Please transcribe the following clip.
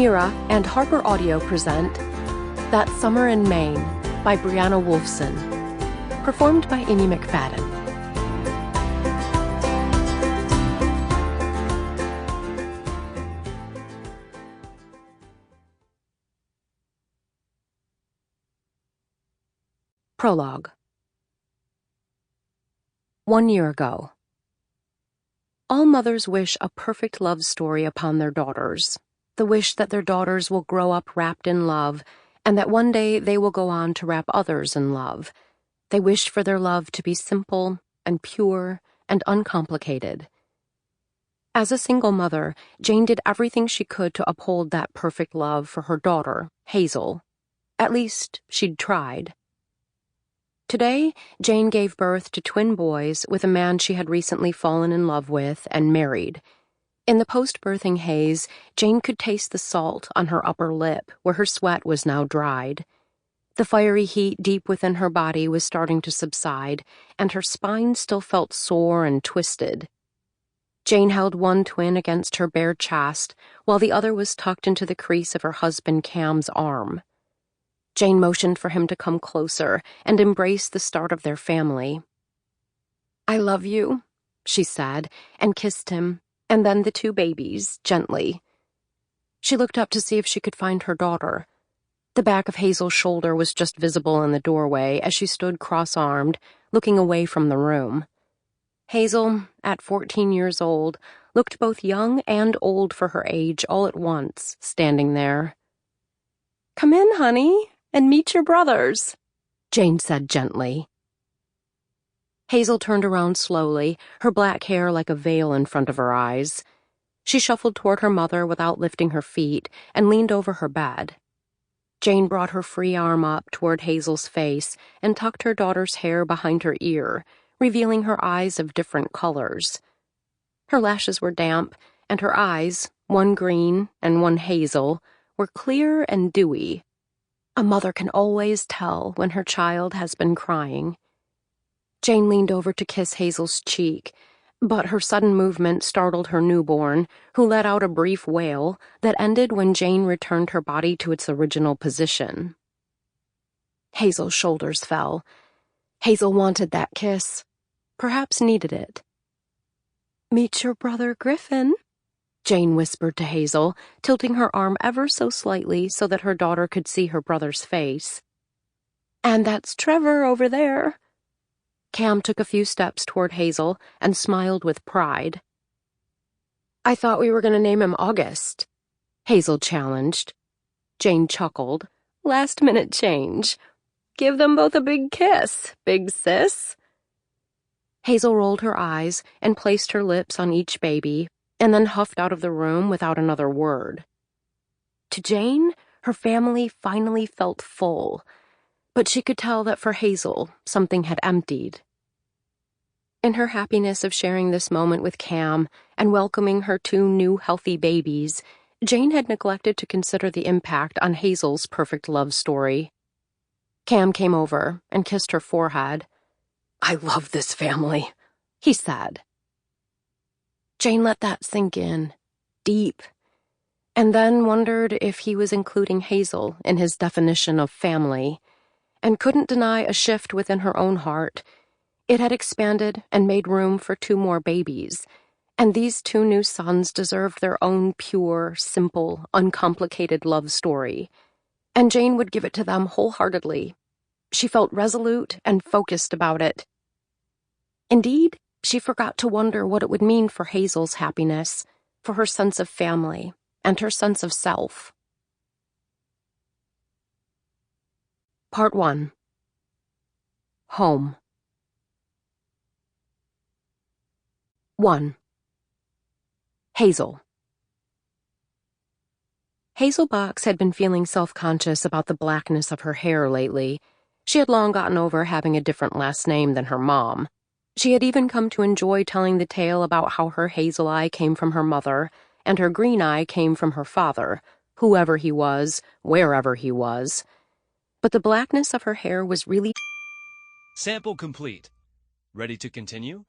Mira and HarlequinAudio present That Summer in Maine by Brianna Wolfson, performed by Amy Mcfadden. Prologue. 1 year ago. All mothers wish a perfect love story upon their daughters, the wish that their daughters will grow up wrapped in love, and that one day they will go on to wrap others in love. They wish for their love to be simple and pure and uncomplicated. As a single mother, Jane did everything she could to uphold that perfect love for her daughter, Hazel. At least, she'd tried. Today, Jane gave birth to twin boys with a man she had recently fallen in love with and married. In the post-birthing haze, Jane could taste the salt on her upper lip where her sweat was now dried. The fiery heat deep within her body was starting to subside, and her spine still felt sore and twisted. Jane held one twin against her bare chest, while the other was tucked into the crease of her husband Cam's arm. Jane motioned for him to come closer and embrace the start of their family. "I love you," she said, and kissed him, and then the two babies, gently. She looked up to see if she could find her daughter. The back of Hazel's shoulder was just visible in the doorway as she stood cross-armed, looking away from the room. Hazel, at 14 years old, looked both young and old for her age all at once, standing there. "Come in, honey, and meet your brothers," Jane said gently. Hazel turned around slowly, her black hair like a veil in front of her eyes. She shuffled toward her mother without lifting her feet and leaned over her bed. Jane brought her free arm up toward Hazel's face and tucked her daughter's hair behind her ear, revealing her eyes of different colors. Her lashes were damp, and her eyes, one green and one hazel, were clear and dewy. A mother can always tell when her child has been crying. Jane leaned over to kiss Hazel's cheek, but her sudden movement startled her newborn, who let out a brief wail that ended when Jane returned her body to its original position. Hazel's shoulders fell. Hazel wanted that kiss, perhaps needed it. "Meet your brother Griffin," Jane whispered to Hazel, tilting her arm ever so slightly so that her daughter could see her brother's face. "And that's Trevor over there." Cam took a few steps toward Hazel and smiled with pride. "I thought we were going to name him August," Hazel challenged. Jane chuckled. "Last-minute change. Give them both a big kiss, big sis." Hazel rolled her eyes and placed her lips on each baby, and then huffed out of the room without another word. To Jane, her family finally felt full, but she could tell that for Hazel, something had emptied. In her happiness of sharing this moment with Cam and welcoming her two new healthy babies, Jane had neglected to consider the impact on Hazel's perfect love story. Cam came over and kissed her forehead. "I love this family," he said. Jane let that sink in, deep, and then wondered if he was including Hazel in his definition of family, and couldn't deny a shift within her own heart. It had expanded and made room for two more babies, and these two new sons deserved their own pure, simple, uncomplicated love story, and Jane would give it to them wholeheartedly. She felt resolute and focused about it. Indeed, she forgot to wonder what it would mean for Hazel's happiness, for her sense of family, and her sense of self. Part 1. Home. 1. Hazel. Hazel Box had been feeling self-conscious about the blackness of her hair lately. She had long gotten over having a different last name than her mom. She had even come to enjoy telling the tale about how her hazel eye came from her mother, and her green eye came from her father, whoever he was, wherever he was. But the blackness of her hair was really... Sample complete. Ready to continue?